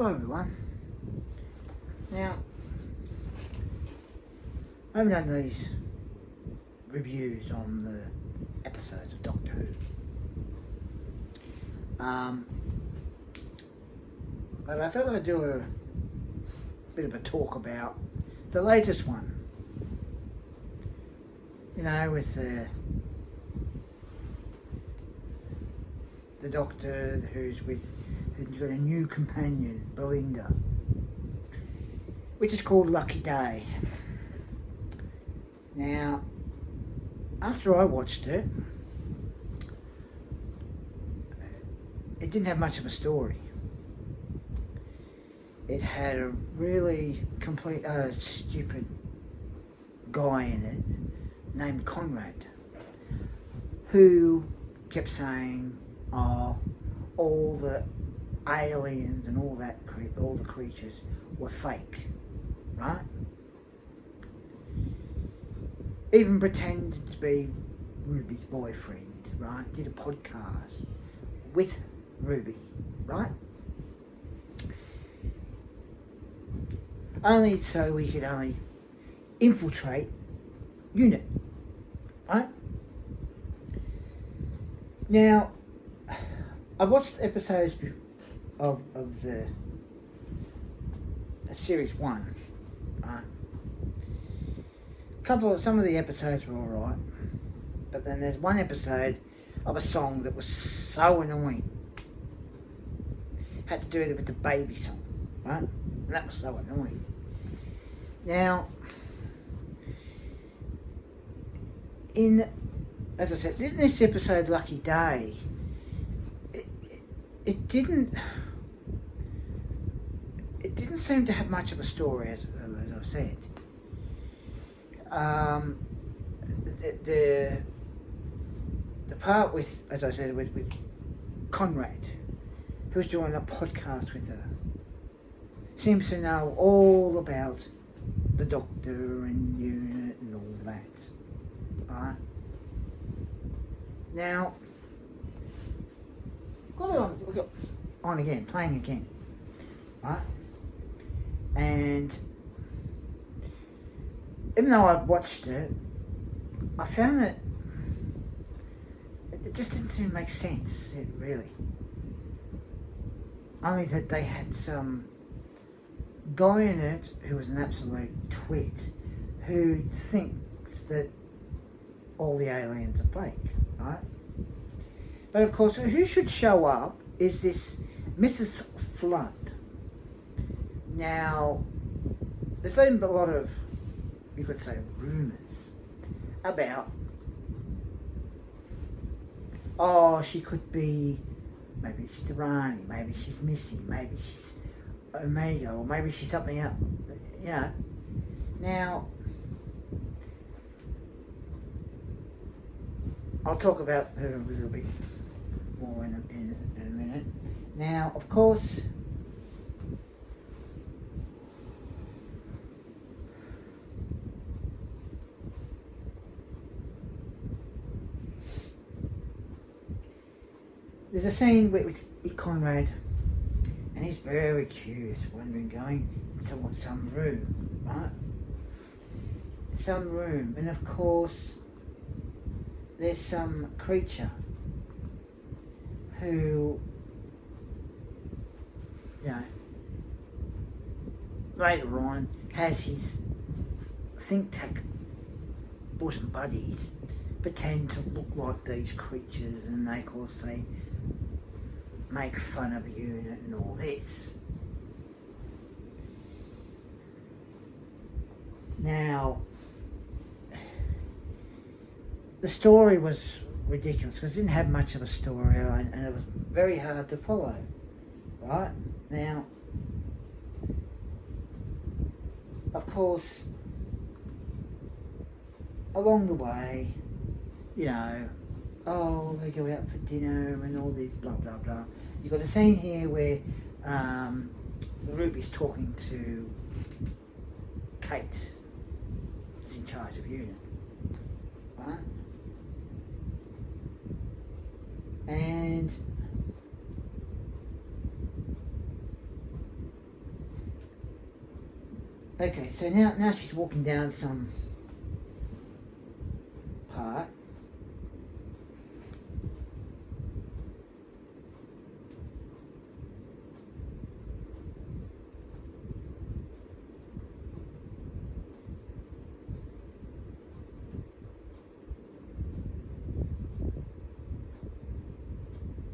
Hello everyone. Now, I haven't done these reviews on the episodes of Doctor Who. But I thought I'd do a bit of a talk about the latest one. You know, with the Doctor who's got a new companion, Belinda, which is called Lucky Day. Now, after I watched it, it didn't have much of a story. It had a really complete, stupid guy in it named Conrad, who kept saying, all the aliens and all the creatures were fake, right? Even pretended to be Ruby's boyfriend, right? Did a podcast with Ruby, right? Only so we could only infiltrate UNIT, right? Now, I watched episodes of the series 1, right? Some of the episodes were alright, but then there's one episode of a song that was so annoying. Had to do with the baby song, right? And that was so annoying. Now, as I said, in this episode, Lucky Day, it didn't seem to have much of a story, as I've said. The part with, as I said, with Conrad, who's doing a podcast with her, seems to know all about the Doctor and UNIT and all that. Right? Now, got it on again, playing again, right? And even though I watched it, I found that it just didn't seem to make sense, really. Only that they had some guy in it who was an absolute twit, who thinks that all the aliens are fake, right? But of course, who should show up is this Mrs. Flood. Now, there's been a lot of, you could say, rumours about, she could be, maybe she's Durrani, maybe she's Missy, maybe she's Omega, or maybe she's something else, you know. Now, I'll talk about her a little bit more in a minute. Now, of course, there's a scene with Conrad, and he's very curious, wondering, going into some room, right? Some room, and of course, there's some creature who, you know, later on has his think tank bosom buddies pretend to look like these creatures, and they, of course, they make fun of UNIT and all this. Now, the story was ridiculous because it didn't have much of a storyline, and it was very hard to follow, right? Now, of course, along the way, you know, they go out for dinner and all this blah blah blah. You've got a scene here where Ruby's talking to Kate, who's in charge of UNIT, right? And Okay, so now she's walking down some part.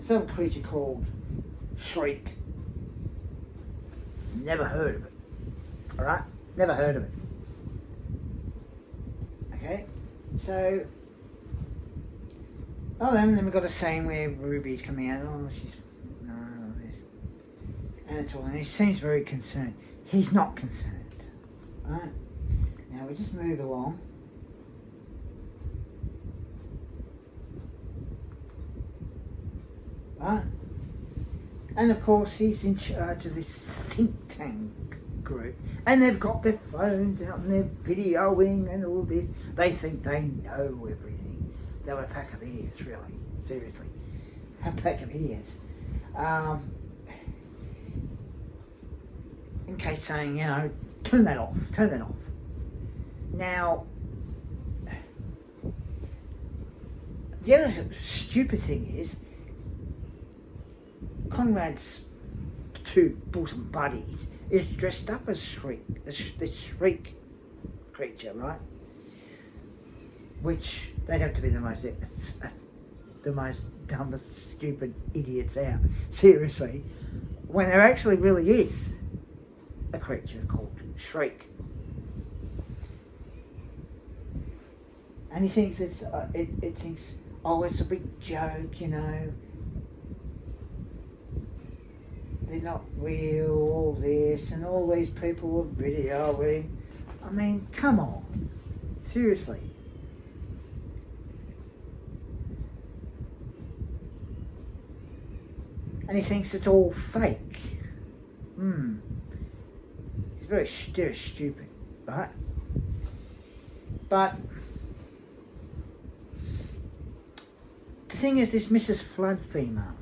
Some creature called Shriek. Never heard of it. Alright? Never heard of it. Okay? So, then we've got a scene where Ruby's coming out. Oh, she's... No, this. Anatole, and he seems very concerned. He's not concerned. Alright? Now we just move along. Right? And of course he's in charge of this think tank group, and they've got their phones out and they're videoing and all this. They think they know everything. They're a pack of idiots, really. Seriously. A pack of idiots. In case saying, turn that off. Now, the other stupid thing is, Conrad's two bosom buddies is dressed up as Shriek, the Shriek creature, right? Which they'd have to be the most dumbest, stupid idiots out. Seriously, when there actually really is a creature called Shriek, and he thinks it thinks, oh, it's a big joke, They're not real, all this, and all these people are videoing. I mean, come on. Seriously. And he thinks it's all fake. He's very stupid, right? But the thing is, this Mrs. Flood female,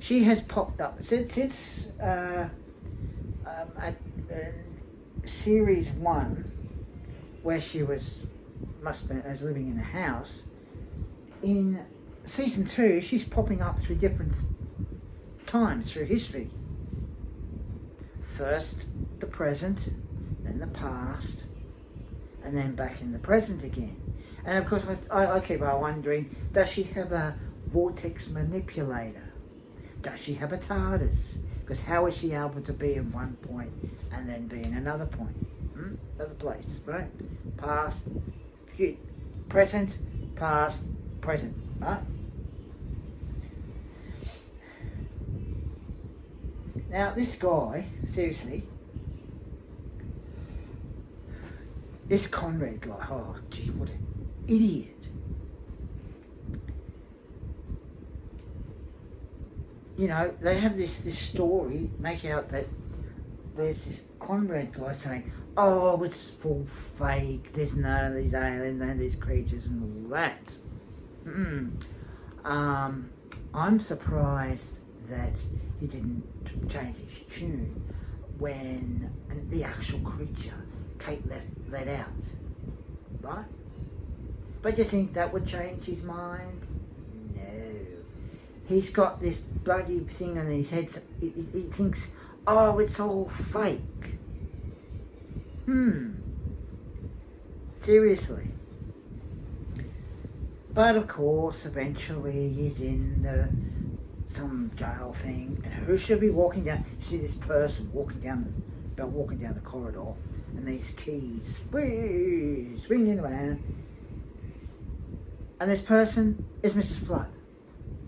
she has popped up since series 1, where she was living in a house. In season 2, she's popping up through different times through history. First the present, then the past, and then back in the present again. And of course, I keep on wondering, does she have a vortex manipulator? Does she have a TARDIS? Because how is she able to be in one point and then be in another point? Another place, right? Past, present, past, present, right? Now, this guy, seriously, this Conrad guy, oh, gee, what an idiot. They have this story, make out that there's this Conrad guy saying, oh, it's all fake, there's none of these aliens and these creatures and all that. I'm surprised that he didn't change his tune when the actual creature Kate let out, right? But you think that would change his mind? No. He's got this bloody thing on his head. He thinks, oh, it's all fake. Seriously. But of course, eventually he's in some jail thing, and who should be walking down? You see this person walking down the corridor, and these keys swinging around, and this person is Mrs. Flood,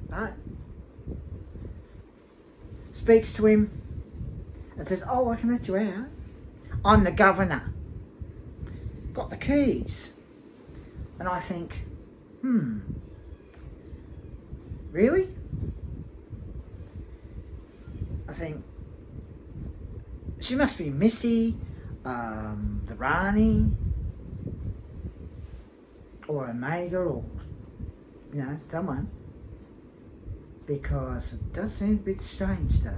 right? Speaks to him and says, oh, I can let you out. I'm the governor. Got the keys. And I think, really? I think she must be Missy, the Rani, or Omega, or someone, because it does seem a bit strange though,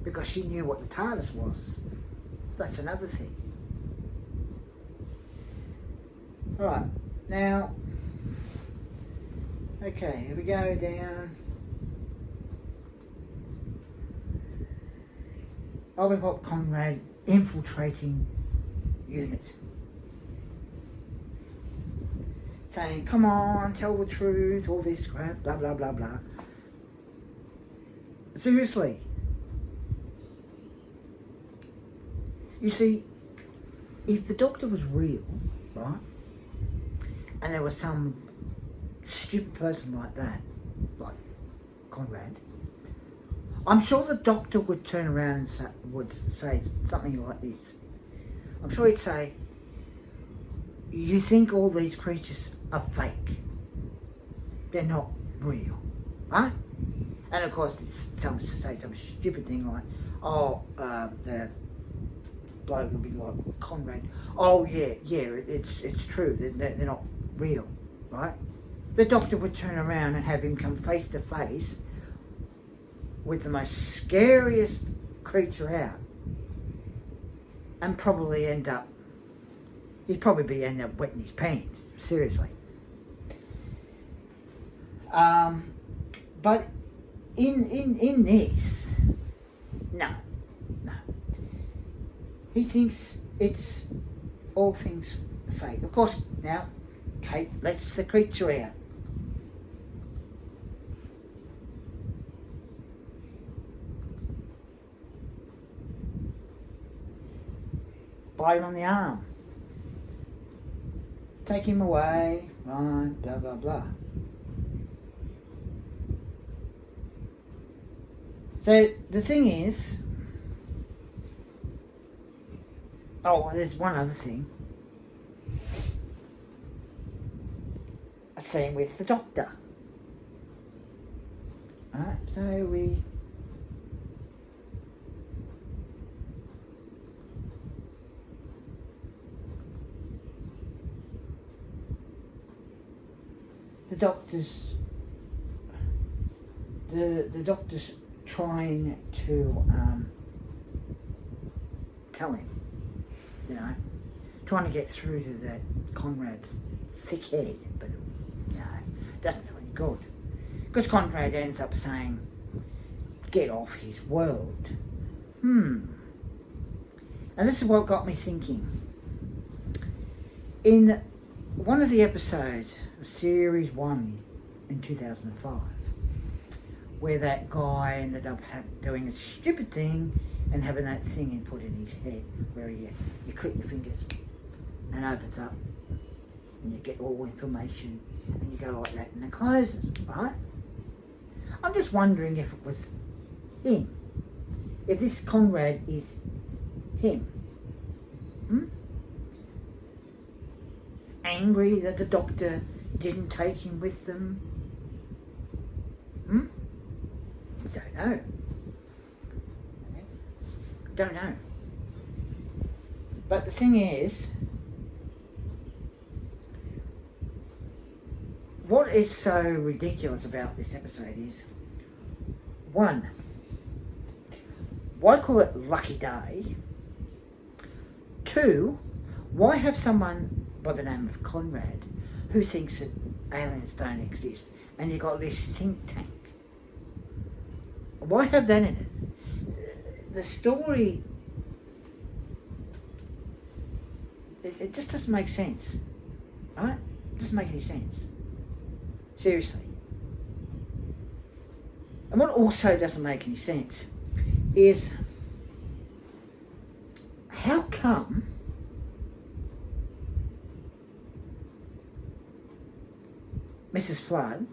because she knew what the TARDIS was. That's another thing. Right, now, okay, here we go down. Oh, we've got Conrad infiltrating unit. Saying, come on, tell the truth, all this crap, blah, blah, blah, blah. Seriously. You see, if the doctor was real, right, and there was some stupid person like that, like Conrad, I'm sure the doctor would turn around and would say something like this. I'm sure he'd say, you think all these creatures are fake. They're not real, right? And of course, say some stupid thing like, oh, the bloke would be like, Conrad, oh yeah, it's true, they're not real, right? The doctor would turn around and have him come face to face with the most scariest creature out, and probably end up wetting his pants, seriously. But in this, no. He thinks it's all things fake. Of course, now, Kate lets the creature out. Bite him on the arm. Take him away, right, blah, blah, blah. So, the thing is, there's one other thing. A scene with the doctor. Alright, so the doctor's trying to tell him, trying to get through to that Conrad's thick head, but doesn't do any good, because Conrad ends up saying, get off his world. And this is what got me thinking. In one of the episodes of Series 1 in 2005, where that guy ended up doing a stupid thing and having that thing put in his head, where you click your fingers and opens up and you get all information and you go like that and it closes, right? I'm just wondering if it was him. If this Conrad is him. Angry that the doctor didn't take him with them. Don't know. But the thing is, what is so ridiculous about this episode is, one, why call it Lucky Day? Two, why have someone by the name of Conrad who thinks that aliens don't exist, and you've got this think tank? Why have that in it? The story, it just doesn't make sense, right? It doesn't make any sense. Seriously. And what also doesn't make any sense is, how come Mrs. Flood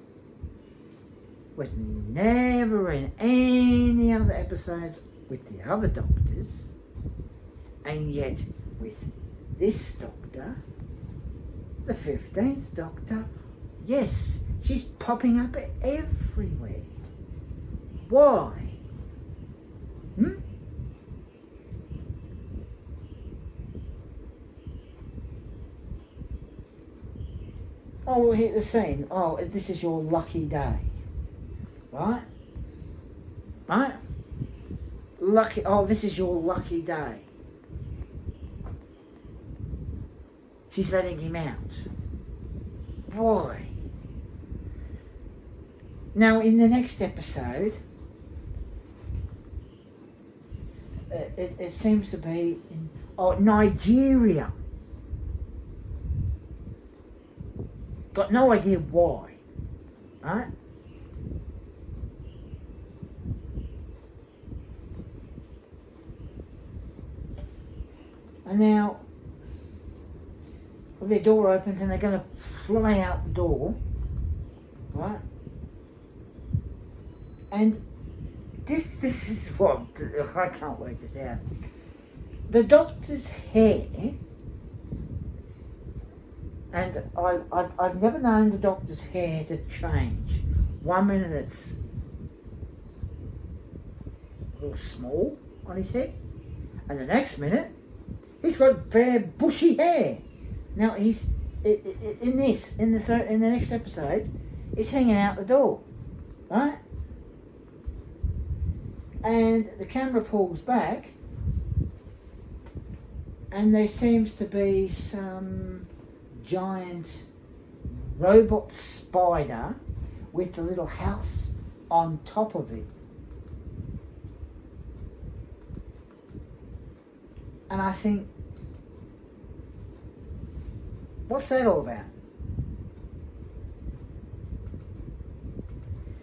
was never in any other episodes with the other doctors, and yet with this doctor, the 15th Doctor, yes, she's popping up everywhere. Why? Oh, we'll hit the scene. Oh, this is your lucky day. Right? Right? Lucky. Oh, this is your lucky day. she's letting him out. Why? Now, in the next episode, it seems to be in Nigeria. Got no idea why, right? And now, well, their door opens and they're going to fly out the door, right? And this is what, I can't work this out. The doctor's hair, and I've never known the doctor's hair to change. 1 minute it's a little small on his head, and the next minute he's got very bushy hair. Now he's in the next episode, he's hanging out the door, right? And the camera pulls back, and there seems to be some giant robot spider with the little house on top of it. And I think, what's that all about?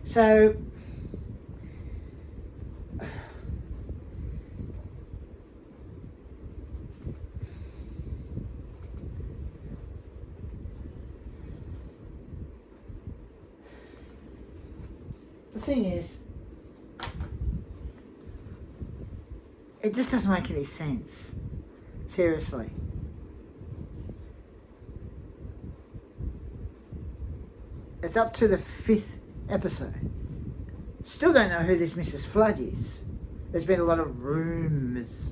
So, the thing is, it just doesn't make any sense. Seriously. It's up to the 5th episode. Still don't know who this Mrs. Flood is. There's been a lot of rumours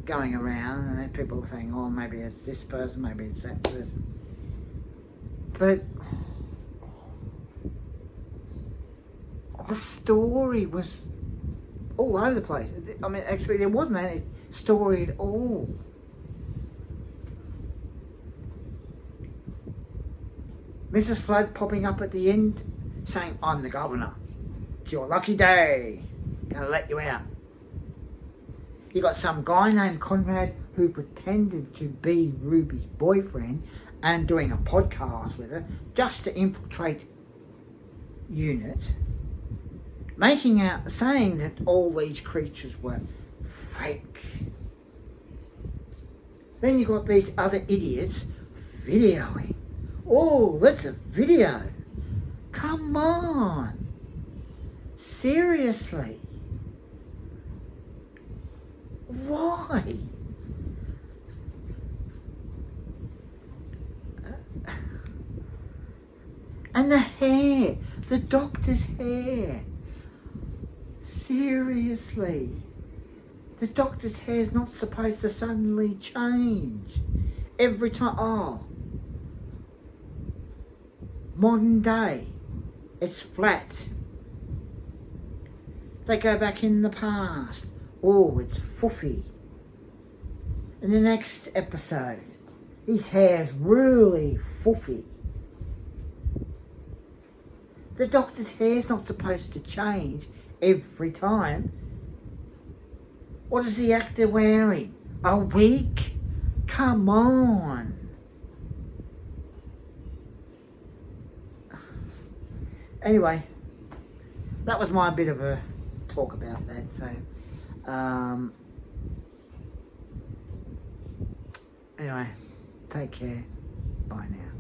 going around, and then people saying, oh, maybe it's this person, maybe it's that person. But the story was all over the place. I mean, actually, there wasn't any story at all. Mrs. Flood popping up at the end saying, I'm the governor. It's your lucky day. Gonna let you out. You got some guy named Conrad who pretended to be Ruby's boyfriend and doing a podcast with her just to infiltrate UNIT, making out, saying that all these creatures were fake. Then you got these other idiots videoing. Oh, that's a video. Come on. Seriously. Why? And the hair. The doctor's hair. Seriously. The doctor's hair is not supposed to suddenly change. Every time. Oh. Modern day. It's flat. They go back in the past. Oh, it's foofy. In the next episode, his hair's really foofy. The doctor's hair's not supposed to change every time. What is the actor wearing? A wig? Come on. Anyway, that was my bit of a talk about that. So, anyway, take care. Bye now.